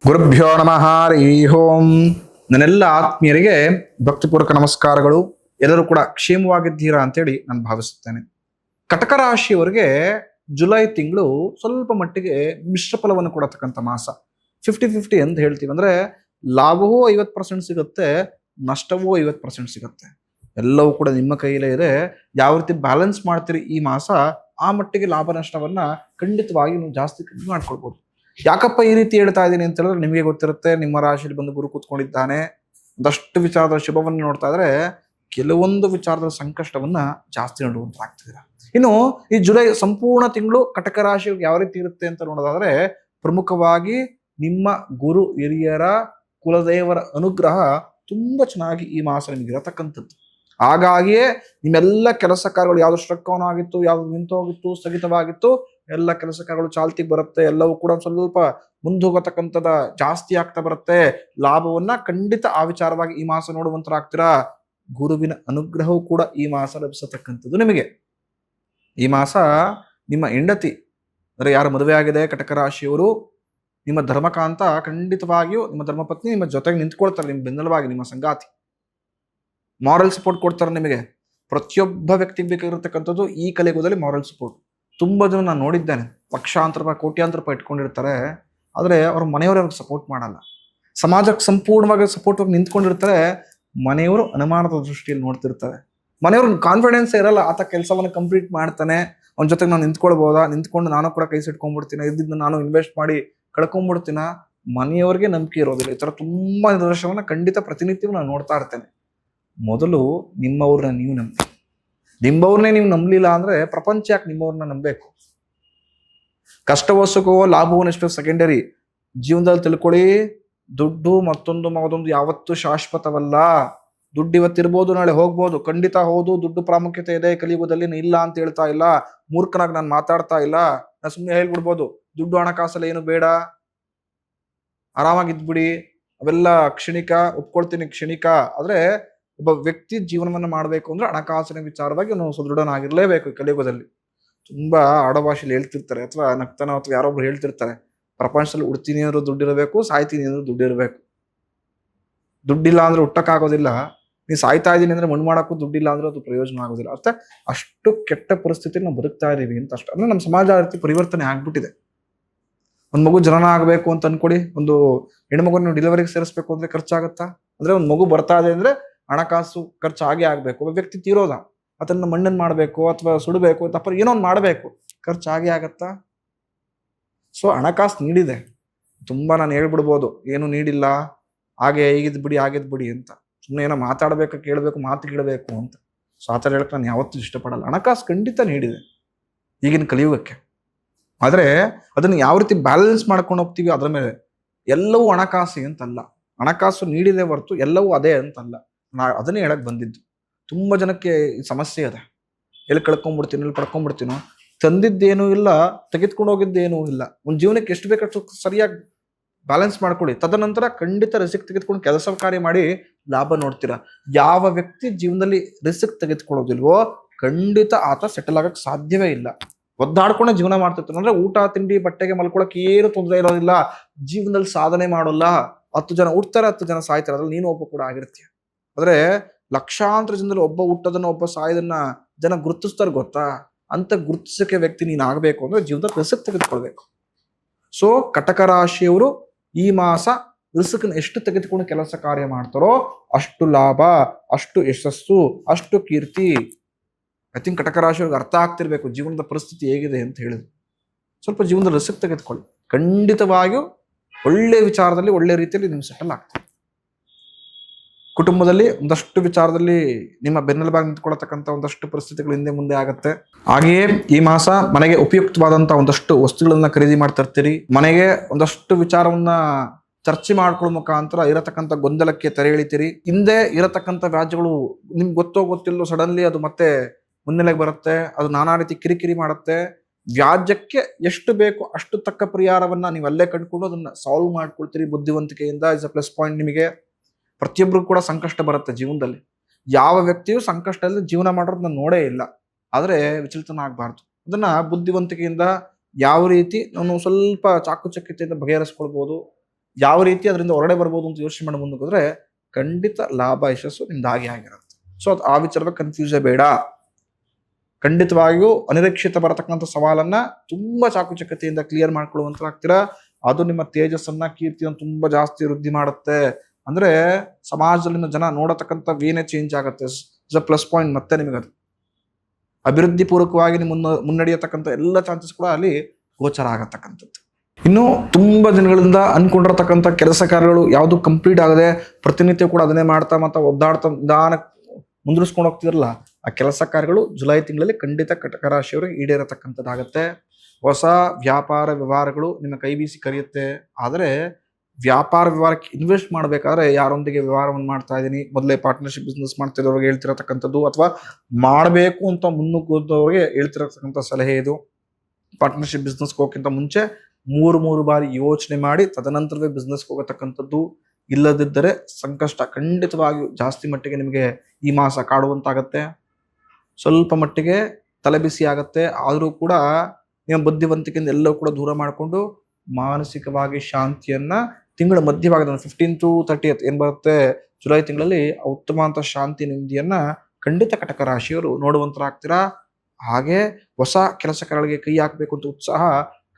ಗುರುಭ್ಯೋ ನಮಃ ಹರಿ ಓಂ. ನನ್ನೆಲ್ಲ ಆತ್ಮೀಯರಿಗೆ ಭಕ್ತಿಪೂರ್ವಕ ನಮಸ್ಕಾರಗಳು. ಎಲ್ಲರೂ ಕೂಡ ಕ್ಷೇಮವಾಗಿದ್ದೀರಾ ಅಂತೇಳಿ ನಾನು ಭಾವಿಸುತ್ತೇನೆ. ಕಟಕ ರಾಶಿಯವರಿಗೆ ಜುಲೈ ತಿಂಗಳು ಸ್ವಲ್ಪ ಮಟ್ಟಿಗೆ ಮಿಶ್ರ ಫಲವನ್ನು ಕೊಡತಕ್ಕಂಥ ಮಾಸ. 50-50 ಅಂತ ಹೇಳ್ತೀವಿ. ಅಂದ್ರೆ ಲಾಭವೂ 50% ಸಿಗುತ್ತೆ, ನಷ್ಟವೂ 50% ಸಿಗುತ್ತೆ. ಎಲ್ಲವೂ ಕೂಡ ನಿಮ್ಮ ಕೈಯಲ್ಲೇ ಇದೆ. ಯಾವ ರೀತಿ ಬ್ಯಾಲೆನ್ಸ್ ಮಾಡ್ತೀರಿ ಈ ಮಾಸ, ಆ ಮಟ್ಟಿಗೆ ಲಾಭ ನಷ್ಟವನ್ನ ಖಂಡಿತವಾಗಿ ನೀವು ಜಾಸ್ತಿ ಕಡಿಮೆ ಮಾಡ್ಕೊಳ್ಬಹುದು. ಯಾಕಪ್ಪ ಈ ರೀತಿ ಹೇಳ್ತಾ ಇದ್ದೀನಿ ಅಂತ ಹೇಳಿದ್ರೆ ನಿಮಗೆ ಗೊತ್ತಿರುತ್ತೆ. ನಿಮ್ಮ ರಾಶಿಯಲ್ಲಿ ಬಂದು ಗುರು ಕೂತ್ಕೊಂಡಿದ್ದಾನೆ. ಒಂದಷ್ಟು ವಿಚಾರದ ಶುಭವನ್ನು ನೋಡ್ತಾ ಇದ್ರೆ ಕೆಲವೊಂದು ವಿಚಾರದ ಸಂಕಷ್ಟವನ್ನ ಜಾಸ್ತಿ ನೋಡುವಂತಾಗ್ತಿದ್ದೀರಾ. ಇನ್ನು ಈ ಜುಲೈ ಸಂಪೂರ್ಣ ತಿಂಗಳು ಕಟಕ ರಾಶಿಗೆ ಯಾವ ರೀತಿ ಇರುತ್ತೆ ಅಂತ ನೋಡೋದಾದ್ರೆ, ಪ್ರಮುಖವಾಗಿ ನಿಮ್ಮ ಗುರು ಹಿರಿಯರ ಕುಲದೇವರ ಅನುಗ್ರಹ ತುಂಬಾ ಚೆನ್ನಾಗಿ ಈ ಮಾಸ ನಿಮಗೆ ಇರತಕ್ಕಂಥದ್ದು. ಹಾಗಾಗಿಯೇ ನಿಮ್ಮೆಲ್ಲ ಕೆಲಸ ಕಾರ್ಯಗಳು ಯಾವ್ದು ಸ್ಟ್ರಕ್ ಆಗಿತ್ತು, ಯಾವ್ದು ನಿಂತೋಗಿತ್ತು, ಸ್ಥಗಿತವಾಗಿತ್ತು, ಎಲ್ಲ ಕೆಲಸ ಕಾರ್ಯಗಳು ಚಾಲ್ತಿಗೆ ಬರುತ್ತೆ. ಎಲ್ಲವೂ ಕೂಡ ಸ್ವಲ್ಪ ಮುಂದೋಗತಕ್ಕಂಥದ ಜಾಸ್ತಿ ಆಗ್ತಾ ಬರುತ್ತೆ. ಲಾಭವನ್ನ ಖಂಡಿತ ಆ ವಿಚಾರವಾಗಿ ಈ ಮಾಸ ನೋಡುವಂತರಾಗ್ತೀರಾ. ಗುರುವಿನ ಅನುಗ್ರಹವು ಕೂಡ ಈ ಮಾಸ ಲಭಿಸತಕ್ಕಂಥದ್ದು ನಿಮಗೆ. ಈ ಮಾಸ ನಿಮ್ಮ ಹೆಂಡತಿ ಅಂದ್ರೆ ಯಾರು ಮದುವೆ ಆಗಿದೆ ಕಟಕ ರಾಶಿಯವರು, ನಿಮ್ಮ ಧರ್ಮಕಾಂತ ಖಂಡಿತವಾಗಿಯೂ ನಿಮ್ಮ ಧರ್ಮಪತ್ನಿ ನಿಮ್ಮ ಜೊತೆಗೆ ನಿಂತ್ಕೊಳ್ತಾರೆ, ನಿಮ್ಮ ಬೆನ್ನೆಲುಬಾಗಿ ನಿಮ್ಮ ಸಂಗಾತಿ. ಮಾರಲ್ ಸಪೋರ್ಟ್ ಕೊಡ್ತಾರೆ ನಿಮಗೆ. ಪ್ರತಿಯೊಬ್ಬ ವ್ಯಕ್ತಿಗೆ ಬೇಕಾಗಿರತಕ್ಕಂಥದ್ದು ಈ ಕಲಿಯುಗದಲ್ಲಿ ಮಾರಲ್ ಸಪೋರ್ಟ್. ತುಂಬಾ ಜನ ನಾನು ನೋಡಿದ್ದೇನೆ, ಲಕ್ಷಾಂತರ ರೂಪಾಯಿ ಕೋಟ್ಯಾಂತರ ರೂಪಾಯಿ ಇಟ್ಕೊಂಡಿರ್ತಾರೆ, ಆದರೆ ಅವ್ರ ಮನೆಯವರು ಅವ್ರಿಗೆ ಸಪೋರ್ಟ್ ಮಾಡಲ್ಲ. ಸಮಾಜಕ್ಕೆ ಸಂಪೂರ್ಣವಾಗಿ ಸಪೋರ್ಟ್ ಆಗಿ ನಿಂತ್ಕೊಂಡಿರ್ತಾರೆ, ಮನೆಯವರು ಅನುಮಾನದ ದೃಷ್ಟಿಯಲ್ಲಿ ನೋಡ್ತಿರ್ತಾರೆ. ಮನೆಯವ್ರ ಕಾನ್ಫಿಡೆನ್ಸ್ ಇರಲ್ಲ, ಆತ ಕೆಲಸವನ್ನು ಕಂಪ್ಲೀಟ್ ಮಾಡ್ತಾನೆ, ಅವನ ಜೊತೆಗೆ ನಾನು ನಿಂತ್ಕೊಳ್ಬೋದಾ, ನಿಂತ್ಕೊಂಡು ನಾನು ಕೂಡ ಕೈ ಸಿಟ್ಕೊಂಡ್ಬಿಡ್ತೀನಿ, ಇದ್ದಿದ್ದು ನಾನು ಇನ್ವೆಸ್ಟ್ ಮಾಡಿ ಕಳ್ಕೊಂಡ್ಬಿಡ್ತೀನ, ಮನೆಯವ್ರಿಗೆ ನಂಬಿಕೆ ಇರೋದಿಲ್ಲ. ಈ ತರ ತುಂಬಾ ನಿದರ್ಶನವನ್ನ ಖಂಡಿತ ಪ್ರತಿನಿತ್ಯವೂ ನಾನು ನೋಡ್ತಾ ಇರ್ತೇನೆ. ಮೊದಲು ನಿಮ್ಮವ್ರನ್ನ ನೀವು ನಂಬಿ. ನಿಮ್ಮವ್ರನ್ನೇ ನೀವು ನಂಬಲಿಲ್ಲ ಅಂದ್ರೆ ಪ್ರಪಂಚ ಯಾಕೆ ನಿಮ್ಮವ್ರನ್ನ ನಂಬಬೇಕು? ಕಷ್ಟವೋ ಸುಖವೋ ಲಾಭವೋ ಎಷ್ಟು ಸೆಕೆಂಡರಿ. ಜೀವನದಲ್ಲಿ ತಿಳ್ಕೊಳ್ಳಿ, ದುಡ್ಡು ಮತ್ತೊಂದು ಯಾವತ್ತೂ ಶಾಶ್ವತವಲ್ಲ. ದುಡ್ಡು ಇವತ್ತಿರ್ಬೋದು, ನಾಳೆ ಹೋಗ್ಬೋದು, ಖಂಡಿತ ಹೌದು. ದುಡ್ಡು ಪ್ರಾಮುಖ್ಯತೆ ಇದೆ ಕಲಿಯುಗದಲ್ಲಿ, ಇಲ್ಲ ಅಂತ ಹೇಳ್ತಾ ಇಲ್ಲ. ಮೂರ್ಖನಾಗಿ ನಾನು ಮಾತಾಡ್ತಾ ಇಲ್ಲ. ನಾನು ಸುಮ್ಮನೆ ಹೇಳ್ಬಿಡ್ಬೋದು, ದುಡ್ಡು ಹಣಕಾಸಲ್ಲ ಏನು ಬೇಡ, ಆರಾಮಾಗಿದ್ಬಿಡಿ, ಅವೆಲ್ಲ ಕ್ಷಣಿಕ, ಒಪ್ಕೊಳ್ತೀನಿ ಕ್ಷಣಿಕ. ಆದ್ರೆ ಒಬ್ಬ ವ್ಯಕ್ತಿ ಜೀವನವನ್ನ ಮಾಡಬೇಕು ಅಂದ್ರೆ ಹಣಕಾಸಿನ ವಿಚಾರವಾಗಿ ನಾವು ಸುದೃಢನಾಗಿರ್ಲೇಬೇಕು. ಕಲಿಯುಗದಲ್ಲಿ ತುಂಬಾ ಆಡಭಾಷೆಯಲ್ಲಿ ಹೇಳ್ತಿರ್ತಾರೆ, ಅಥವಾ ನಗ್ತಾನ ಅಥವಾ ಯಾರೊಬ್ರು ಹೇಳ್ತಿರ್ತಾರೆ, ಪ್ರಪಂಚದಲ್ಲಿ ಉಡ್ತೀನಿ ಅಂದ್ರೂ ದುಡ್ಡಿರಬೇಕು, ಸಾಯ್ತೀನಿ ಅಂದ್ರೂ ದುಡ್ಡಿರಬೇಕು. ದುಡ್ಡಿಲ್ಲ ಅಂದ್ರೆ ಹುಟ್ಟಕ್ಕಾಗೋದಿಲ್ಲ, ನೀವು ಸಾಯ್ತಾ ಇದ್ದೀನಿ ಅಂದ್ರೆ ಮಣ್ಣು ಮಾಡಕ್ಕೂ ದುಡ್ಡಿಲ್ಲ ಅಂದ್ರೆ ಅದು ಪ್ರಯೋಜನ ಆಗೋದಿಲ್ಲ. ಅಷ್ಟೇ, ಅಷ್ಟು ಕೆಟ್ಟ ಪರಿಸ್ಥಿತಿಯಲ್ಲಿ ನಾವು ಬದುಕ್ತಾ ಇದೀವಿ ಅಂತ ಅಷ್ಟೇ. ಅಂದ್ರೆ ನಮ್ಮ ಸಮಾಜ ಆ ರೀತಿ ಪರಿವರ್ತನೆ ಆಗ್ಬಿಟ್ಟಿದೆ. ಒಂದ್ ಮಗು ಜನನ ಆಗ್ಬೇಕು ಅಂತ ಅನ್ಕೊಡಿ, ಒಂದು ಹೆಣ್ಮಗುನ ಡೆಲಿವರಿಗೆ ಸೇರಿಸ್ಬೇಕು ಅಂದ್ರೆ ಖರ್ಚಾಗತ್ತಾ? ಅಂದ್ರೆ ಒಂದ್ ಮಗು ಬರ್ತಾ ಇದೆ ಅಂದ್ರೆ ಹಣಕಾಸು ಖರ್ಚು ಆಗ್ಬೇಕು. ಒಬ್ಬ ವ್ಯಕ್ತಿ ತೀರೋದ, ಅದನ್ನ ಮಣ್ಣನ್ ಮಾಡ್ಬೇಕು ಅಥವಾ ಸುಡಬೇಕು, ತಪ್ಪ ಏನೋ ಒಂದು ಮಾಡ್ಬೇಕು, ಖರ್ಚು ಆಗತ್ತಾ? ಸೊ ಹಣಕಾಸು ನೀಡಿದೆ. ತುಂಬಾ ನಾನು ಹೇಳ್ಬಿಡ್ಬೋದು, ಏನು ನೀಡಿಲ್ಲ, ಹಾಗೆ ಹೀಗಿದ್ ಬಿಡಿ ಅಂತ. ಸುಮ್ಮನೆ ಏನೋ ಮಾತಾಡ್ಬೇಕು, ಕೇಳ್ಬೇಕು, ಮಾತು ಕೇಳಬೇಕು ಅಂತ. ಸೊ ಆ ಥರ ಹೇಳಕ್ ನಾನು ಯಾವತ್ತೂ ಇಷ್ಟಪಡಲ್ಲ. ಹಣಕಾಸು ಖಂಡಿತ ನೀಡಿದೆ ಈಗಿನ ಕಲಿಯುಗಕ್ಕೆ. ಆದ್ರೆ ಅದನ್ನ ಯಾವ ರೀತಿ ಬ್ಯಾಲೆನ್ಸ್ ಮಾಡ್ಕೊಂಡು ಹೋಗ್ತೀವಿ ಅದ್ರ ಮೇಲೆ. ಎಲ್ಲವೂ ಹಣಕಾಸು ಅಂತಲ್ಲ, ಹಣಕಾಸು ನೀಡಿದೆ ಹೊರತು ಎಲ್ಲವೂ ಅದೇ ಅಂತಲ್ಲ. ಅದನ್ನೇ ಹೇಳಕ್ ಬಂದಿದ್ದು. ತುಂಬಾ ಜನಕ್ಕೆ ಈ ಸಮಸ್ಯೆ ಇದೆ. ಎಲ್ಲಿ ಕಳ್ಕೊಂಡ್ಬಿಡ್ತೀನೋ, ಎಲ್ಲಿ ಪಡ್ಕೊಂಡ್ಬಿಡ್ತೀನೋ, ತಂದಿದ್ದೇನೂ ಇಲ್ಲ, ತೆಗೆದುಕೊಂಡು ಹೋಗಿದ್ದೇನೂ ಇಲ್ಲ. ಒಂದು ಜೀವನಕ್ಕೆ ಎಷ್ಟು ಬೇಕಷ್ಟು ಸರಿಯಾಗಿ ಬ್ಯಾಲೆನ್ಸ್ ಮಾಡ್ಕೊಳ್ಳಿ. ತದನಂತರ ಖಂಡಿತ ರಿಸ್ಕ್ ತೆಗೆದುಕೊಂಡು ಕೆಲಸ ಕಾರ್ಯ ಮಾಡಿ ಲಾಭ ನೋಡ್ತೀರಾ. ಯಾವ ವ್ಯಕ್ತಿ ಜೀವನದಲ್ಲಿ ರಿಸ್ಕ್ ತೆಗೆದುಕೊಳ್ಳೋದಿಲ್ವೋ ಖಂಡಿತ ಆತ ಸೆಟಲ್ ಆಗಕ್ಕೆ ಸಾಧ್ಯವೇ ಇಲ್ಲ. ಒದ್ದಾಡ್ಕೊಂಡೆ ಜೀವನ ಮಾಡ್ತಿರ್ತಾನೆ ಅಂದ್ರೆ ಊಟ ತಿಂಡಿ ಬಟ್ಟೆಗೆ ಮಲ್ಕೊಳಕ್ಕೆ ಏನು ತೊಂದರೆ ಇರೋದಿಲ್ಲ. ಜೀವನದಲ್ಲಿ ಸಾಧನೆ ಮಾಡೋಲ್ಲ. 10 ಜನ ಹುಡ್ತಾರೆ, 10 ಜನ ಸಾಯ್ತಾರೆ, ಅದ್ರಲ್ಲಿ ನೀನು ಒಬ್ಬ ಕೂಡ ಆಗಿರ್ತೀಯ. ಆದ್ರೆ ಲಕ್ಷಾಂತರ ಜನದಲ್ಲಿ ಒಬ್ಬ ಹುಟ್ಟೋದನ್ನ, ಒಬ್ಬ ಸಾಯೋದನ್ನ ಜನ ಗುರುತಿಸ್ತಾರೆ ಗೊತ್ತಾ? ಅಂತ ಗುರುತಿಸಕ್ಕೆ ವ್ಯಕ್ತಿ ನೀನ್ ಆಗ್ಬೇಕು ಅಂದ್ರೆ ಜೀವನದಲ್ಲಿ ರಿಸ್ಕ್ ತೆಗೆದುಕೊಳ್ಬೇಕು. ಸೊ ಕಟಕ ರಾಶಿಯವರು ಈ ಮಾಸ ರಿಸ್ಕ್ ಎಷ್ಟು ತೆಗೆದುಕೊಂಡು ಕೆಲಸ ಕಾರ್ಯ ಮಾಡ್ತಾರೋ ಅಷ್ಟು ಲಾಭ, ಅಷ್ಟು ಯಶಸ್ಸು, ಅಷ್ಟು ಕೀರ್ತಿ. ಐ ಥಿಂಕ್ ಕಟಕ ರಾಶಿಯವ್ರಿಗೆ ಅರ್ಥ ಆಗ್ತಿರ್ಬೇಕು ಜೀವನದ ಪರಿಸ್ಥಿತಿ ಹೇಗಿದೆ ಅಂತ ಹೇಳಿದ್ರು. ಸ್ವಲ್ಪ ಜೀವನದ ರಿಸ್ಕ್ ತೆಗೆದುಕೊಳ್ಳಿ, ಖಂಡಿತವಾಗಿಯೂ ಒಳ್ಳೆ ವಿಚಾರದಲ್ಲಿ ಒಳ್ಳೆ ರೀತಿಯಲ್ಲಿ ನೀವು ಸೆಟಲ್ ಆಗ್ತೀರಿ. ಕುಟುಂಬದಲ್ಲಿ ಒಂದಷ್ಟು ವಿಚಾರದಲ್ಲಿ ನಿಮ್ಮ ಬೆನ್ನೆಲುಬಾಗಿ ನಿಂತ್ಕೊಳ್ತಕ್ಕಂಥ ಒಂದಷ್ಟು ಪರಿಸ್ಥಿತಿಗಳು ಹಿಂದೆ ಮುಂದೆ ಆಗತ್ತೆ. ಹಾಗೆಯೇ ಈ ಮಾಸ ಮನೆಗೆ ಉಪಯುಕ್ತವಾದಂತಹ ಒಂದಷ್ಟು ವಸ್ತುಗಳನ್ನ ಖರೀದಿ ಮಾಡ್ತಿರ್ತೀರಿ. ಮನೆಗೆ ಒಂದಷ್ಟು ವಿಚಾರವನ್ನ ಚರ್ಚೆ ಮಾಡ್ಕೊಳ್ಳೋ ಮುಖಾಂತರ ಇರತಕ್ಕಂಥ ಗೊಂದಲಕ್ಕೆ ತೆರೆ ಎಳಿತೀರಿ. ಹಿಂದೆ ಇರತಕ್ಕಂಥ ವ್ಯಾಜ್ಯಗಳು ನಿಮ್ಗೆ ಗೊತ್ತಿಲ್ಲೋ ಸಡನ್ಲಿ ಅದು ಮತ್ತೆ ಮುನ್ನೆಲೆಗೆ ಬರುತ್ತೆ. ಅದು ನಾನಾ ರೀತಿ ಕಿರಿಕಿರಿ ಮಾಡುತ್ತೆ. ವ್ಯಾಜ್ಯಕ್ಕೆ ಎಷ್ಟು ಬೇಕು ಅಷ್ಟು ತಕ್ಕ ಪರಿಹಾರವನ್ನ ನೀವು ಅಲ್ಲೇ ಕಂಡುಕೊಂಡು ಅದನ್ನ ಸಾಲ್ವ್ ಮಾಡ್ಕೊಳ್ತೀರಿ ಬುದ್ಧಿವಂತಿಕೆಯಿಂದ. ಇಸ್ ಅ ಪ್ಲಸ್ ಪಾಯಿಂಟ್ ನಿಮಗೆ. ಪ್ರತಿಯೊಬ್ಬರಿಗೂ ಕೂಡ ಸಂಕಷ್ಟ ಬರುತ್ತೆ ಜೀವನದಲ್ಲಿ. ಯಾವ ವ್ಯಕ್ತಿಯೂ ಸಂಕಷ್ಟ ಇಲ್ಲದೆ ಜೀವನ ಮಾಡೋದು ನಾನು ನೋಡೇ ಇಲ್ಲ. ಆದ್ರೆ ವಿಚಲಿತನ ಆಗ್ಬಾರ್ದು. ಅದನ್ನ ಬುದ್ಧಿವಂತಿಕೆಯಿಂದ ಯಾವ ರೀತಿ ನಾನು ಸ್ವಲ್ಪ ಚಾಕುಚಕ್ಯತೆಯಿಂದ ಬಗೆಹರಿಸ್ಕೊಳ್ಬಹುದು, ಯಾವ ರೀತಿ ಅದರಿಂದ ಹೊರಗಡೆ ಬರ್ಬೋದು ಅಂತ ಯೋಚನೆ ಮಾಡಿ ಮುಂದಕ್ಕೆ ಹೋದ್ರೆ ಖಂಡಿತ ಲಾಭ ಯಶಸ್ಸು ನಿಮ್ದು ಹಾಗೆ ಆಗಿರುತ್ತೆ. ಸೊ ಅದು ಆ ವಿಚಾರದ ಕನ್ಫ್ಯೂಸೇ ಬೇಡ. ಖಂಡಿತವಾಗಿಯೂ ಅನಿರೀಕ್ಷಿತ ಬರತಕ್ಕಂಥ ಸವಾಲನ್ನ ತುಂಬಾ ಚಾಕುಚಕ್ಯತೆಯಿಂದ ಕ್ಲಿಯರ್ ಮಾಡ್ಕೊಳ್ಳುವಂತಾಗ್ತೀರಾ. ಅದು ನಿಮ್ಮ ತೇಜಸ್ಸನ್ನ ಕೀರ್ತಿಯನ್ನು ತುಂಬಾ ಜಾಸ್ತಿ ವೃದ್ಧಿ ಮಾಡುತ್ತೆ. ಅಂದ್ರೆ ಸಮಾಜದಲ್ಲಿನ ಜನ ನೋಡತಕ್ಕಂಥ ವೇನೆ ಚೇಂಜ್ ಆಗುತ್ತೆ. Is a plus point. ಮತ್ತೆ ನಿಮಗದು ಅಭಿವೃದ್ಧಿ ಪೂರ್ವಕವಾಗಿ ನೀವು ಮುನ್ನಡೆಯತಕ್ಕಂಥ ಎಲ್ಲ ಚಾನ್ಸಸ್ ಕೂಡ ಅಲ್ಲಿ ಗೋಚರ ಆಗತಕ್ಕಂಥದ್ದು. ಇನ್ನು ತುಂಬಾ ದಿನಗಳಿಂದ ಅನ್ಕೊಂಡಿರತಕ್ಕಂಥ ಕೆಲಸ ಕಾರ್ಯಗಳು ಯಾವುದು ಕಂಪ್ಲೀಟ್ ಆಗದೆ ಪ್ರತಿನಿತ್ಯ ಕೂಡ ಅದನ್ನೇ ಮಾಡ್ತಾ ಮತ್ತೆ ಒದ್ದಾಡ್ತಾ ನಿಧಾನ ಮುಂದುವರಿಸ್ಕೊಂಡು ಹೋಗ್ತಿರಲ್ಲ, ಆ ಕೆಲಸ ಕಾರ್ಯಗಳು ಜುಲೈ ತಿಂಗಳಲ್ಲಿ ಖಂಡಿತ ಕಟಕ ರಾಶಿಯವರಿಗೆ ಈಡೇರತಕ್ಕಂಥದ್ದಾಗತ್ತೆ. ಹೊಸ ವ್ಯಾಪಾರ ವ್ಯವಹಾರಗಳು ನಿಮ್ಮ ಕೈ ಬೀಸಿ ಕರೆಯುತ್ತೆ. ಆದರೆ ವ್ಯಾಪಾರ ವ್ಯವಹಾರಕ್ಕೆ ಇನ್ವೆಸ್ಟ್ ಮಾಡಬೇಕಾದ್ರೆ ಯಾರೊಂದಿಗೆ ವ್ಯವಹಾರವನ್ನು ಮಾಡ್ತಾ ಇದ್ದೀನಿ, ಮೊದಲೇ ಪಾರ್ಟ್ನರ್ಶಿಪ್ ಬಿಸ್ನೆಸ್ ಮಾಡ್ತಿರೋರಿಗೆ ಹೇಳ್ತಿರತಕ್ಕಂಥದ್ದು, ಅಥವಾ ಮಾಡಬೇಕು ಅಂತ ಮುನ್ನುಗ್ಗೋದವ್ರಿಗೆ ಹೇಳ್ತಿರತಕ್ಕಂಥ ಸಲಹೆ ಇದು. ಪಾರ್ಟ್ನರ್ಶಿಪ್ ಬಿಸ್ನೆಸ್ಗೆ ಹೋಗೋಕ್ಕಿಂತ ಮುಂಚೆ ಮೂರು ಬಾರಿ ಯೋಚನೆ ಮಾಡಿ ತದನಂತರವೇ ಬಿಸ್ನೆಸ್ಗೆ ಹೋಗತಕ್ಕಂಥದ್ದು. ಇಲ್ಲದಿದ್ದರೆ ಸಂಕಷ್ಟ ಖಂಡಿತವಾಗಿಯೂ ಜಾಸ್ತಿ ಮಟ್ಟಿಗೆ ನಿಮಗೆ ಈ ಮಾಸ ಕಾಡುವಂತಾಗತ್ತೆ. ಸ್ವಲ್ಪ ಮಟ್ಟಿಗೆ ತಲೆಬಿಸಿ ಆಗತ್ತೆ. ಆದರೂ ಕೂಡ ನಿಮ್ಮ ಬುದ್ಧಿವಂತಿಕೆಯಿಂದ ಎಲ್ಲವೂ ಕೂಡ ದೂರ ಮಾಡಿಕೊಂಡು ಮಾನಸಿಕವಾಗಿ ಶಾಂತಿಯನ್ನ ತಿಂಗಳ ಮಧ್ಯಭಾಗದ 15 to 30 ಏನ್ ಬರುತ್ತೆ ಜುಲೈ ತಿಂಗಳಲ್ಲಿ ಉತ್ತಮ ಅಂತ ಶಾಂತಿ ನೆಮ್ಮದಿಯನ್ನ ಖಂಡಿತ ಕಟಕ ರಾಶಿಯವರು ನೋಡುವಂತರಾಗ್ತೀರಾ. ಹಾಗೆ ಹೊಸ ಕೆಲಸಗಳಿಗೆ ಕೈ ಹಾಕಬೇಕು ಅಂತ ಉತ್ಸಾಹ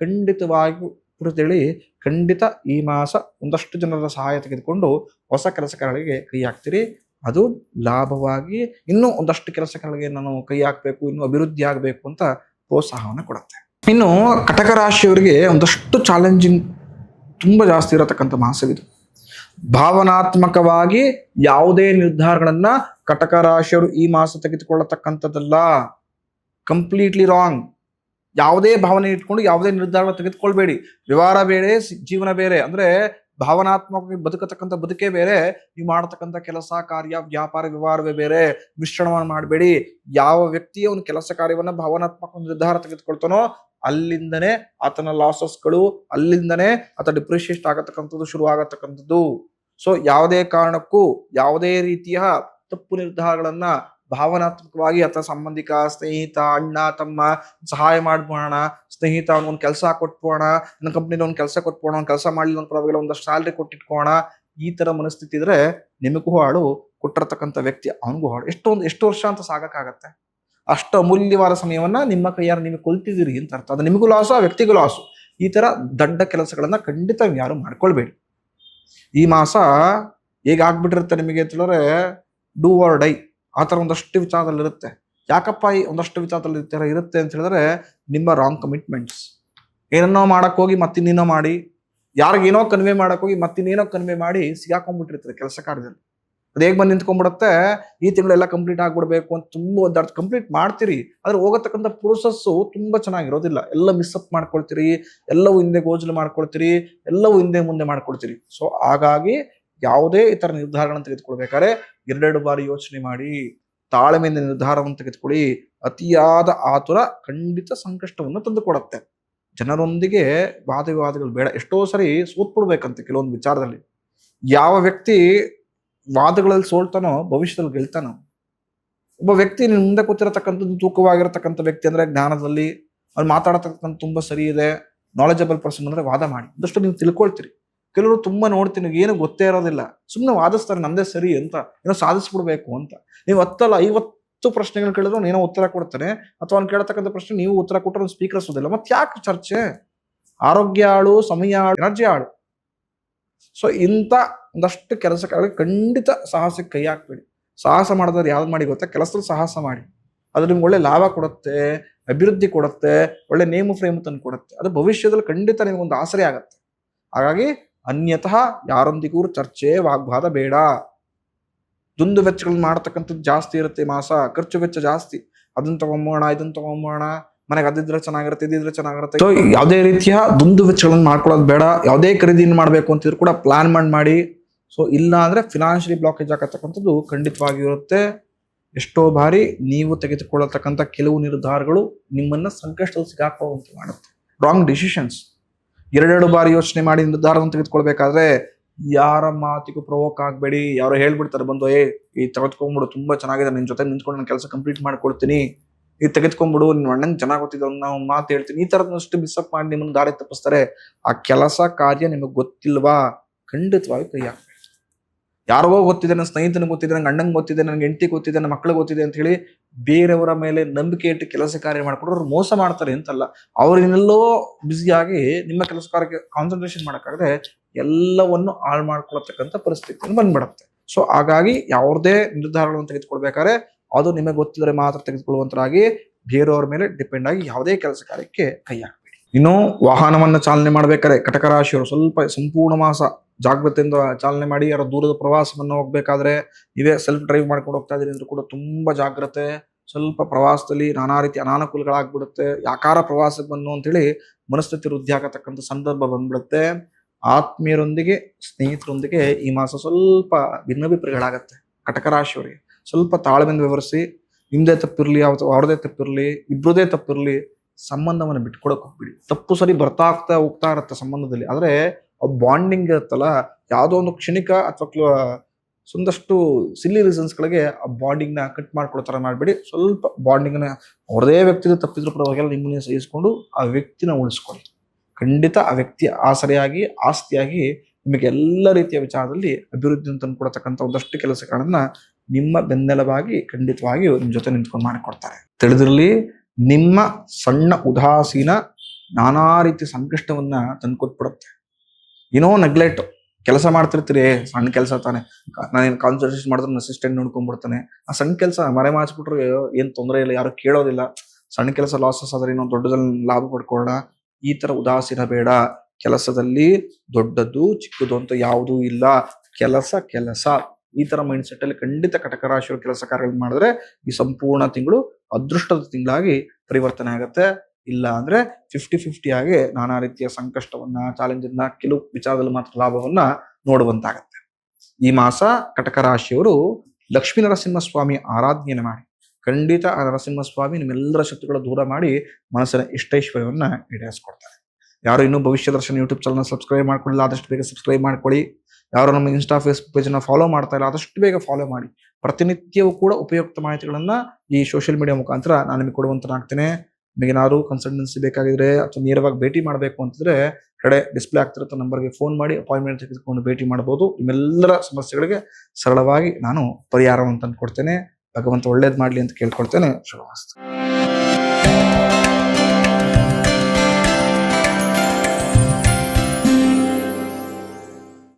ಖಂಡಿತವಾಗಿಯೂ ಕುರಿತೇಳಿ ಖಂಡಿತ ಈ ಮಾಸ ಒಂದಷ್ಟು ಜನರ ಸಹಾಯ ತೆಗೆದುಕೊಂಡು ಹೊಸ ಕೆಲಸಗಳಿಗೆ ಕೈ ಹಾಕ್ತೀರಿ. ಅದು ಲಾಭವಾಗಿ ಇನ್ನೂ ಒಂದಷ್ಟು ಕೆಲಸಗಳಿಗೆ ನಾನು ಕೈ ಹಾಕಬೇಕು, ಇನ್ನೂ ಅಭಿವೃದ್ಧಿ ಆಗಬೇಕು ಅಂತ ಪ್ರೋತ್ಸಾಹವನ್ನು ಕೊಡುತ್ತೆ. ಇನ್ನು ಕಟಕ ರಾಶಿಯವರಿಗೆ ಒಂದಷ್ಟು ಚಾಲೆಂಜಿಂಗ್ ತುಂಬಾ ಜಾಸ್ತಿ ಇರತಕ್ಕಂಥ ಮಾಸವಿದು. ಭಾವನಾತ್ಮಕವಾಗಿ ಯಾವುದೇ ನಿರ್ಧಾರಗಳನ್ನ ಕಟಕ ರಾಶಿಯವರು ಈ ಮಾಸ ತೆಗೆದುಕೊಳ್ಳತಕ್ಕಂಥದ್ದಲ್ಲ. Completely wrong. ಯಾವುದೇ ಭಾವನೆ ಇಟ್ಕೊಂಡು ಯಾವುದೇ ನಿರ್ಧಾರ ತೆಗೆದುಕೊಳ್ಬೇಡಿ. ವ್ಯವಹಾರ ಬೇರೆ, ಜೀವನ ಬೇರೆ. ಅಂದ್ರೆ ಭಾವನಾತ್ಮಕವಾಗಿ ಬದುಕತಕ್ಕಂಥ ಬದುಕೇ ಬೇರೆ, ನೀವು ಮಾಡತಕ್ಕಂಥ ಕೆಲಸ ಕಾರ್ಯ ವ್ಯಾಪಾರ ವ್ಯವಹಾರವೇ ಬೇರೆ. ಮಿಶ್ರಣವನ್ನು ಮಾಡಬೇಡಿ. ಯಾವ ವ್ಯಕ್ತಿ ಅವನ ಕೆಲಸ ಕಾರ್ಯವನ್ನ ಭಾವನಾತ್ಮಕ ನಿರ್ಧಾರ ತೆಗೆದುಕೊಳ್ತಾನೋ ಅಲ್ಲಿಂದನೇ ಆತನ ಲಾಸಸ್ಗಳು, ಅಲ್ಲಿಂದನೇ ಆತ ಡಿಪ್ರಿಷಿಯೇಟ್ ಆಗತಕ್ಕಂಥದ್ದು ಶುರು ಆಗತಕ್ಕಂಥದ್ದು. ಸೊ ಯಾವುದೇ ಕಾರಣಕ್ಕೂ ಯಾವುದೇ ರೀತಿಯ ತಪ್ಪು ನಿರ್ಧಾರಗಳನ್ನ ಭಾವನಾತ್ಮಕವಾಗಿ ಅಥವಾ ಸಂಬಂಧಿಕ, ಸ್ನೇಹಿತ, ಅಣ್ಣ ತಮ್ಮ ಸಹಾಯ ಮಾಡ್ಬೋಣ, ಸ್ನೇಹಿತ ಅವ್ನಿಗೊಂದು ಕೆಲಸ ಕೊಟ್ಬೋಣ, ನನ್ನ ಕಂಪ್ನಿನ ಒಂದು ಕೆಲಸ ಕೊಟ್ಬೋಣ, ಒಂದು ಕೆಲಸ ಮಾಡಲಿಲ್ಲ ಒಂದು ಪರವಾಗಿಲ್ಲ, ಒಂದಷ್ಟು ಸ್ಯಾಲ್ರಿ ಕೊಟ್ಟಿಟ್ಕೋಣ, ಈ ತರ ಮನಸ್ಥಿತಿ ಇದ್ರೆ ನಿಮಗೂ ಹಾಳು, ಕೊಟ್ಟಿರ್ತಕ್ಕಂಥ ವ್ಯಕ್ತಿ ಅವನಿಗೂ ಹಾಳು. ಎಷ್ಟು ವರ್ಷ ಅಂತ ಸಾಗಕ್ಕಾಗತ್ತೆ? ಅಷ್ಟು ಅಮೂಲ್ಯವಾದ ಸಮಯವನ್ನ ನಿಮ್ಮ ಕೈಯಾರ ನಿಮಗೆ ಕೊಲ್ತಿದ್ದೀರಿ ಅಂತ ಅರ್ಥ. ಅದು ನಿಮಗೂ ಲಾಸು, ಆ ವ್ಯಕ್ತಿಗೂ ಲಾಸು. ಈ ತರ ದೊಡ್ಡ ಕೆಲಸಗಳನ್ನ ಖಂಡಿತ ಯಾರು ಮಾಡ್ಕೊಳ್ಬೇಡಿ. ಈ ಮಾಸ ಹೇಗಾಗ್ಬಿಟ್ಟಿರುತ್ತೆ ನಿಮಗೆ ಅಂತ ಹೇಳಿದ್ರೆ ಡೂ ಆರ್ ಡೈ ಆ ಥರ ಒಂದಷ್ಟು ವಿಚಾರದಲ್ಲಿರುತ್ತೆ. ಯಾಕಪ್ಪ ಈ ಒಂದಷ್ಟು ವಿಚಾರದಲ್ಲಿ ಇರುತ್ತೆ ಅಂತ ಹೇಳಿದ್ರೆ ನಿಮ್ಮ ರಾಂಗ್ ಕಮಿಟ್ಮೆಂಟ್ಸ್. ಏನನ್ನೋ ಮಾಡಕ್ ಹೋಗಿ ಮತ್ತಿನ್ನೇನೋ ಮಾಡಿ, ಯಾರಿಗೇನೋ ಕನ್ವೆ ಮಾಡಕ್ ಹೋಗಿ ಮತ್ತಿನ್ನೇನೋ ಕನ್ವೆ ಮಾಡಿ ಸಿಗಾಕೊಂಡ್ಬಿಟ್ಟಿರ್ತದೆ ಕೆಲಸ ಕಾರ್ಯದಲ್ಲಿ. ಅದು ಹೇಗೆ ಬಂದು ನಿಂತ್ಕೊಂಡ್ಬಿಡುತ್ತೆ, ಈ ತಿಂಗಳೆಲ್ಲ ಕಂಪ್ಲೀಟ್ ಆಗ್ಬಿಡ್ಬೇಕು ಅಂತ ತುಂಬಾ ಒದ್ದಾಡ್ತು. ಕಂಪ್ಲೀಟ್ ಮಾಡ್ತೀರಿ, ಆದ್ರೆ ಹೋಗತಕ್ಕಂಥ ಪ್ರೋಸೆಸ್ಸು ತುಂಬಾ ಚೆನ್ನಾಗಿರೋದಿಲ್ಲ. ಎಲ್ಲ ಮಿಸ್ಅಪ್ ಮಾಡ್ಕೊಳ್ತೀರಿ, ಎಲ್ಲವೂ ಹಿಂದೆ ಗೋಜಲು ಮಾಡ್ಕೊಳ್ತೀರಿ, ಎಲ್ಲವೂ ಹಿಂದೆ ಮುಂದೆ ಮಾಡ್ಕೊಳ್ತೀರಿ. ಸೊ ಹಾಗಾಗಿ ಯಾವುದೇ ಈ ತರ ನಿರ್ಧಾರಗಳನ್ನು ತೆಗೆದುಕೊಳ್ಬೇಕಾದ್ರೆ 2 ಬಾರಿ ಯೋಚನೆ ಮಾಡಿ ತಾಳ್ಮೆಯಿಂದ ನಿರ್ಧಾರವನ್ನು ತೆಗೆದುಕೊಳ್ಳಿ. ಅತಿಯಾದ ಆತುರ ಖಂಡಿತ ಸಂಕಷ್ಟವನ್ನು ತಂದುಕೊಡುತ್ತೆ. ಜನರೊಂದಿಗೆ ವಾದ ವಿವಾದಗಳು ಬೇಡ. ಎಷ್ಟೋ ಸರಿ ಸೋತ್ಬಿಡ್ಬೇಕಂತೆ ಕೆಲವೊಂದು ವಿಚಾರದಲ್ಲಿ. ಯಾವ ವ್ಯಕ್ತಿ ವಾದಗಳಲ್ಲಿ ಸೋಲ್ತಾನೋ ಭವಿಷ್ಯದಲ್ಲಿ ಗೆಲ್ತಾನೋ. ಒಬ್ಬ ವ್ಯಕ್ತಿ ನಿನ್ ಮುಂದೆ ಕೂತಿರತಕ್ಕಂಥದ್ದು ತೂಕವಾಗಿರತಕ್ಕಂಥ ವ್ಯಕ್ತಿ ಅಂದ್ರೆ ಜ್ಞಾನದಲ್ಲಿ ಅವ್ರು ಮಾತಾಡತಕ್ಕಂಥ ತುಂಬಾ ಸರಿ ಇದೆ, ನಾಲೆಜಬಲ್ ಪರ್ಸನ್ ಅಂದ್ರೆ ವಾದ ಮಾಡಿ ಒಂದಷ್ಟು ನೀವು ತಿಳ್ಕೊಳ್ತೀರಿ. ಕೆಲವರು ತುಂಬಾ ನೋಡ್ತೀನಿ ಏನು ಗೊತ್ತೇ ಇರೋದಿಲ್ಲ, ಸುಮ್ಮನೆ ವಾದಿಸ್ತಾರೆ ನಮ್ದೇ ಸರಿ ಅಂತ, ಏನೋ ಸಾಧಿಸ್ಬಿಡ್ಬೇಕು ಅಂತ. ನೀವು 50 ಪ್ರಶ್ನೆಗಳು ಕೇಳಿದ್ರು ಅವ್ನು ಏನೋ ಉತ್ತರ ಕೊಡ್ತಾನೆ, ಅಥವಾ ಅವ್ನು ಕೇಳತಕ್ಕಂಥ ಪ್ರಶ್ನೆ ನೀವು ಉತ್ತರ ಕೊಟ್ಟರೆ ಅವ್ನು ಸ್ವೀಕರಿಸೋದಿಲ್ಲ. ಮತ್ತೆ ಯಾಕೆ ಚರ್ಚೆ? ಆರೋಗ್ಯ ಆಳು, ಸಮಯ ಆಳು, ಎನರ್ಜಿ ಆಳು. ಸೊ ಇಂಥ ಒಂದಷ್ಟು ಕೆಲಸಗಳಿಗೆ ಖಂಡಿತ ಸಾಹಸಕ್ಕೆ ಕೈ ಹಾಕ್ಬೇಡಿ. ಸಾಹಸ ಮಾಡಿದ್ರೆ ಯಾವ್ದು ಮಾಡಿ ಗೊತ್ತಾ? ಕೆಲಸದಲ್ಲಿ ಸಾಹಸ ಮಾಡಿ. ಅದು ನಿಮ್ಗೆ ಒಳ್ಳೆ ಲಾಭ ಕೊಡುತ್ತೆ, ಅಭಿವೃದ್ಧಿ ಕೊಡುತ್ತೆ, ಒಳ್ಳೆ ನೇಮ ಫ್ರೇಮ್ ತಂದು ಕೊಡುತ್ತೆ. ಅದು ಭವಿಷ್ಯದಲ್ಲಿ ಖಂಡಿತ ನಿಮ್ಗೊಂದು ಆಸರೆ ಆಗತ್ತೆ. ಹಾಗಾಗಿ ಅನ್ಯತಃ ಯಾರೊಂದಿಗೂ ಚರ್ಚೆ ವಾಗ್ವಾದ ಬೇಡ. ದುಂದು ವೆಚ್ಚಗಳನ್ನ ಮಾಡತಕ್ಕಂಥದ್ದು ಜಾಸ್ತಿ ಇರುತ್ತೆ ಮಾಸ. ಖರ್ಚು ವೆಚ್ಚ ಜಾಸ್ತಿ. ಅದನ್ನ ತಗೊಂಬೋಣ, ಇದನ್ನ ತಗೊಂಬೋಣ, ಮನೆಗೆ ಅದಿದ್ರೆ ಚೆನ್ನಾಗಿರುತ್ತೆ, ಇದಿದ್ರೆ ಚೆನ್ನಾಗಿರುತ್ತೆ. ಸೊ ಯಾವುದೇ ರೀತಿಯ ದುಂದು ವೆಚ್ಚಗಳನ್ನ ಮಾಡ್ಕೊಳ್ಳೋದು ಬೇಡ. ಯಾವುದೇ ಖರೀದಿಯನ್ನು ಮಾಡಬೇಕು ಅಂತಿದ್ರು ಕೂಡ ಪ್ಲಾನ್ ಮಾಡಿ. ಸೊ ಇಲ್ಲ ಅಂದ್ರೆ ಫಿನಾನ್ಷಿಯಲಿ ಬ್ಲಾಕೇಜ್ ಆಗತಕ್ಕಂಥದ್ದು ಖಂಡಿತವಾಗಿರುತ್ತೆ. ಎಷ್ಟೋ ಬಾರಿ ನೀವು ತೆಗೆದುಕೊಳ್ಳತಕ್ಕಂಥ ಕೆಲವು ನಿರ್ಧಾರಗಳು ನಿಮ್ಮನ್ನ ಸಂಕಷ್ಟದಲ್ಲಿ ಸಿಗಾಕುವಂತೆ ಮಾಡುತ್ತೆ. Wrong decisions. 2 ಬಾರಿ ಯೋಚನೆ ಮಾಡಿ ನಿರ್ಧಾರವನ್ನು ತೆಗೆದುಕೊಳ್ಬೇಕಾದ್ರೆ ಯಾರ ಮಾತಿಗೂ ಪ್ರವೋಕ್ ಆಗ್ಬೇಡಿ. ಯಾರೋ ಹೇಳ್ಬಿಡ್ತಾರೆ ಬಂದು, ಈ ತೆಗೆದುಕೊಂಡ್ಬಿಡು, ತುಂಬಾ ಚೆನ್ನಾಗಿದೆ, ನಿನ್ ಜೊತೆ ನಿಂತ್ಕೊಂಡು ನನ್ನ ಕೆಲಸ ಕಂಪ್ಲೀಟ್ ಮಾಡ್ಕೊಡ್ತೀನಿ, ಈ ತೆಗೆದುಕೊಂಡ್ಬಿಡು, ನಿನ್ ಅಣ್ಣಂಗೆ ಚೆನ್ನಾಗಿ ಗೊತ್ತಿದ್ರು ನಾವು ಮಾತು ಹೇಳ್ತೀನಿ, ಈ ತರದಷ್ಟು ಮಿಸ್ಅಪ್ ಮಾಡಿ ನಿಮ್ಮನ್ನು ದಾರಿ ತಪ್ಪಿಸ್ತಾರೆ. ಆ ಕೆಲಸ ಕಾರ್ಯ ನಿಮಗೆ ಗೊತ್ತಿಲ್ವಾ? ಖಂಡಿತವಾಗಿ ಕೈ ಹಾಕ್ಬೇಕು. ಯಾರಿಗೋ ಗೊತ್ತಿದೆ, ನನ್ನ ಸ್ನೇಹಿತನಿಗೆ ಗೊತ್ತಿದೆ, ನಂಗೆ ಅಣ್ಣಂಗೆ ಗೊತ್ತಿದೆ, ನನಗೆ ಹೆಂಡತಿ ಗೊತ್ತಿದೆ, ನನ್ನ ಮಕ್ಳಿಗೆ ಗೊತ್ತಿದೆ ಅಂತ ಹೇಳಿ ಬೇರೆಯವರ ಮೇಲೆ ನಂಬಿಕೆ ಇಟ್ಟು ಕೆಲಸ ಕಾರ್ಯ ಮಾಡ್ಕೊಂಡ್ರೆ ಅವ್ರು ಮೋಸ ಮಾಡ್ತಾರೆ ಅಂತಲ್ಲ. ಅವ್ರನ್ನೆಲ್ಲೋ ಬ್ಯುಸಿಯಾಗಿ ನಿಮ್ಮ ಕೆಲಸ ಕಾರ್ಯಕ್ಕೆ ಕಾನ್ಸಂಟ್ರೇಷನ್ ಮಾಡೋಕ್ಕಾಗದೆ ಎಲ್ಲವನ್ನು ಹಾಳು ಮಾಡ್ಕೊಳತಕ್ಕಂಥ ಪರಿಸ್ಥಿತಿ ಬಂದ್ಬಿಡುತ್ತೆ. ಸೊ ಹಾಗಾಗಿ ಯಾವುದೇ ನಿರ್ಧಾರಗಳನ್ನು ತೆಗೆದುಕೊಳ್ಬೇಕಾದ್ರೆ ಅದು ನಿಮಗೆ ಗೊತ್ತಿದ್ರೆ ಮಾತ್ರ ತೆಗೆದುಕೊಳ್ಳುವಂತರಾಗಿ ಬೇರೆಯವ್ರ ಮೇಲೆ ಡಿಪೆಂಡ್ ಆಗಿ ಯಾವುದೇ ಕೆಲಸ ಕಾರ್ಯಕ್ಕೆ ಕೈ ಹಾಕಬೇಡಿ. ಇನ್ನು ವಾಹನವನ್ನ ಚಾಲನೆ ಮಾಡ್ಬೇಕಾದ್ರೆ ಕಟಕ ರಾಶಿಯವರು ಸ್ವಲ್ಪ ಸಂಪೂರ್ಣ ಮಾಸ ಜಾಗೃತಿಯಿಂದ ಚಾಲನೆ ಮಾಡಿ. ಯಾರೋ ದೂರದ ಪ್ರವಾಸವನ್ನು ಹೋಗ್ಬೇಕಾದ್ರೆ ನೀವೇ ಸೆಲ್ಫ್ ಡ್ರೈವ್ ಮಾಡ್ಕೊಂಡು ಹೋಗ್ತಾ ಇದೀರಿ ಅಂದ್ರೂ ಕೂಡ ತುಂಬಾ ಜಾಗ್ರತೆ. ಸ್ವಲ್ಪ ಪ್ರವಾಸದಲ್ಲಿ ನಾನಾ ರೀತಿ ಅನಾನುಕೂಲಗಳಾಗ್ಬಿಡುತ್ತೆ. ಯಾಕಾರ ಪ್ರವಾಸಕ್ಕೆ ಬಂದು ಅಂತೇಳಿ ಮನಸ್ಥಿತಿ ವೃದ್ಧಿ ಆಗತಕ್ಕಂಥ ಸಂದರ್ಭ ಬಂದ್ಬಿಡುತ್ತೆ. ಆತ್ಮೀಯರೊಂದಿಗೆ ಸ್ನೇಹಿತರೊಂದಿಗೆ ಈ ಮಾಸ ಸ್ವಲ್ಪ ಭಿನ್ನಾಭಿಪ್ರಾಯಗಳಾಗತ್ತೆ. ಕಟಕ ರಾಶಿಯವರಿಗೆ ಸ್ವಲ್ಪ ತಾಳ್ಮೆಯಿಂದ ವ್ಯವಹರಿಸಿ. ನಿಮ್ದೇ ತಪ್ಪಿರ್ಲಿ, ಅವ್ರದೇ ತಪ್ಪಿರ್ಲಿ, ಇಬ್ರದೇ ತಪ್ಪಿರ್ಲಿ, ಸಂಬಂಧವನ್ನು ಬಿಟ್ಕೊಡಕ್ ಹೋಗ್ಬಿಡಿ. ತಪ್ಪು ಸರಿ ಬರ್ತಾ ಹೋಗ್ತಾ ಇರತ್ತೆ ಸಂಬಂಧದಲ್ಲಿ. ಆದ್ರೆ ಬಾಂಡಿಂಗ್ ಇರುತ್ತಲ್ಲ, ಯಾವುದೋ ಒಂದು ಕ್ಷಣಿಕ ಅಥವಾ ಒಂದಷ್ಟು ಸಿಲ್ಲಿ ರೀಸನ್ಸ್ಗಳಿಗೆ ಆ ಬಾಂಡಿಂಗ್ ನ ಕಟ್ ಮಾಡ್ಕೊಡೋ ತರ ಮಾಡ್ಬೇಡಿ. ಸ್ವಲ್ಪ ಬಾಂಡಿಂಗ್ ನ ಅವ್ರದೇ ವ್ಯಕ್ತಿ ತಪ್ಪಿದ್ರು ಪರವಾಗಿಲ್ಲ, ನಿಮ್ಮನ್ನೇ ಸಹಿಸ್ಕೊಂಡು ಆ ವ್ಯಕ್ತಿನ ಉಳಿಸ್ಕೊಳ್ಳಿ. ಖಂಡಿತ ಆ ವ್ಯಕ್ತಿ ಆಸರೆಯಾಗಿ ಆಸ್ತಿಯಾಗಿ ನಿಮಗೆ ಎಲ್ಲ ರೀತಿಯ ವಿಚಾರದಲ್ಲಿ ಅಭಿವೃದ್ಧಿ ತಂದುಕೊಡತಕ್ಕಂಥ ಒಂದಷ್ಟು ಕೆಲಸಗಳನ್ನ ನಿಮ್ಮ ಬೆನ್ನೆಲುಬಾಗಿ ಖಂಡಿತವಾಗಿ ನಿಮ್ಮ ಜೊತೆ ನಿಂತ್ಕೊಂಡು ಮಾಡಿಕೊಡ್ತಾರೆ. ತಿಳಿದಿರಲಿ, ನಿಮ್ಮ ಸಣ್ಣ ಉದಾಸೀನ ನಾನಾ ರೀತಿ ಸಂಕಷ್ಟವನ್ನ ತಂದ್ಕೊಟ್ಬಿಡುತ್ತೆ. ಏನೋ ನೆಗ್ಲೆಕ್ಟ್ ಕೆಲಸ ಮಾಡ್ತಿರ್ತೀರಿ, ಸಣ್ಣ ಕೆಲಸ ತಾನೆ, ನಾನೇನು ಕಾನ್ಸಂಟ್ರೇಷನ್ ಮಾಡಿದ್ರೆ ನನ್ನ ಅಸಿಸ್ಟೆಂಟ್ ನೋಡ್ಕೊಂಡ್ಬಿಡ್ತಾನೆ. ಆ ಸಣ್ಣ ಕೆಲಸ ಮರೆ ಮಾಚ್ಬಿಟ್ರೆ ಏನ್ ತೊಂದರೆ ಇಲ್ಲ, ಯಾರು ಕೇಳೋದಿಲ್ಲ. ಸಣ್ಣ ಕೆಲಸ ಲಾಸಸ್ ಆದ್ರೆ ಇನ್ನೊಂದು ದೊಡ್ಡದಲ್ಲಿ ಲಾಭ ಪಡ್ಕೊಳ್ಳೋಣ. ಈ ತರ ಉದಾಸೀನ ಬೇಡ. ಕೆಲಸದಲ್ಲಿ ದೊಡ್ಡದು ಚಿಕ್ಕದು ಅಂತ ಯಾವುದೂ ಇಲ್ಲ. ಕೆಲಸ ಈ ತರ ಮೈಂಡ್ ಸೆಟ್ ಅಲ್ಲಿ ಖಂಡಿತ ಕಟಕ ರಾಶಿಯವರು ಕೆಲಸ ಕಾರ್ಯಗಳು ಮಾಡಿದ್ರೆ ಈ ಸಂಪೂರ್ಣ ತಿಂಗಳು ಅದೃಷ್ಟದ ತಿಂಗಳಾಗಿ ಪರಿವರ್ತನೆ ಆಗುತ್ತೆ. ಇಲ್ಲ ಅಂದ್ರೆ 50-50 ಆಗಿ ನಾನಾ ರೀತಿಯ ಸಂಕಷ್ಟವನ್ನ, ಚಾಲೆಂಜನ್ನ, ಕೆಲವು ವಿಚಾರದಲ್ಲಿ ಮಾತ್ರ ಲಾಭವನ್ನ ನೋಡುವಂತಾಗತ್ತೆ. ಈ ಮಾಸ ಕಟಕ ರಾಶಿಯವರು ಲಕ್ಷ್ಮೀ ನರಸಿಂಹಸ್ವಾಮಿ ಆರಾಧನೆಯನ್ನು ಮಾಡಿ. ಖಂಡಿತ ಆ ನರಸಿಂಹಸ್ವಾಮಿ ನಿಮ್ಮೆಲ್ಲರ ಶತ್ರುಗಳ ದೂರ ಮಾಡಿ ಮನಸ್ಸಿನ ಇಷ್ಟೈಶ್ವರ್ಯವನ್ನ ಈಡೇರಿಸ್ಕೊಡ್ತಾರೆ. ಯಾರು ಇನ್ನೂ ಭವಿಷ್ಯ ದರ್ಶನ ಯೂಟ್ಯೂಬ್ ಚಾನಲ್ ಸಬ್ಸ್ಕ್ರೈಬ್ ಮಾಡ್ಕೊಳ್ಳಿಲ್ಲ, ಆದಷ್ಟು ಬೇಗ ಸಬ್ಸ್ಕ್ರೈಬ್ ಮಾಡ್ಕೊಳ್ಳಿ. ಯಾರು ನಮ್ಮ ಇನ್ಸ್ಟಾ ಫೇಸ್ಬುಕ್ ಪೇಜನ್ನ ಫಾಲೋ ಮಾಡ್ತಾ ಇಲ್ಲ, ಆದಷ್ಟು ಬೇಗ ಫಾಲೋ ಮಾಡಿ. ಪ್ರತಿನಿತ್ಯವೂ ಕೂಡ ಉಪಯುಕ್ತ ಮಾಹಿತಿಗಳನ್ನ ಈ ಸೋಷಿಯಲ್ ಮೀಡಿಯಾ ಮುಖಾಂತರ ನಾನು ನಿಮಗೆ ಕೊಡುವಂತನಾಗ್ತೇನೆ. ನಿಮಗೆ ಏನಾದ್ರು ಕನ್ಸಲ್ಟೆನ್ಸಿ ಬೇಕಾಗಿದ್ರೆ ಅಥವಾ ನೇರವಾಗಿ ಭೇಟಿ ಮಾಡಬೇಕು ಅಂತಂದ್ರೆ ಕಡೆ ಡಿಸ್ಪ್ಲೇ ಆಗ್ತಿರೋ ನಂಬರ್ಗೆ ಫೋನ್ ಮಾಡಿ ಅಪಾಯಿಂಟ್ಮೆಂಟ್ ತೆಗೆದುಕೊಂಡು ಭೇಟಿ ಮಾಡಬಹುದು. ನಿಮ್ಮೆಲ್ಲರ ಸಮಸ್ಯೆಗಳಿಗೆ ಸರಳವಾಗಿ ನಾನು ಪರಿಹಾರವನ್ನು ತಂದು ಕೊಡ್ತೇನೆ. ಭಗವಂತ ಒಳ್ಳೇದ್ ಮಾಡ್ಲಿ ಅಂತ ಕೇಳ್ಕೊಳ್ತೇನೆ. ಶುಭವಾಸ್ತು.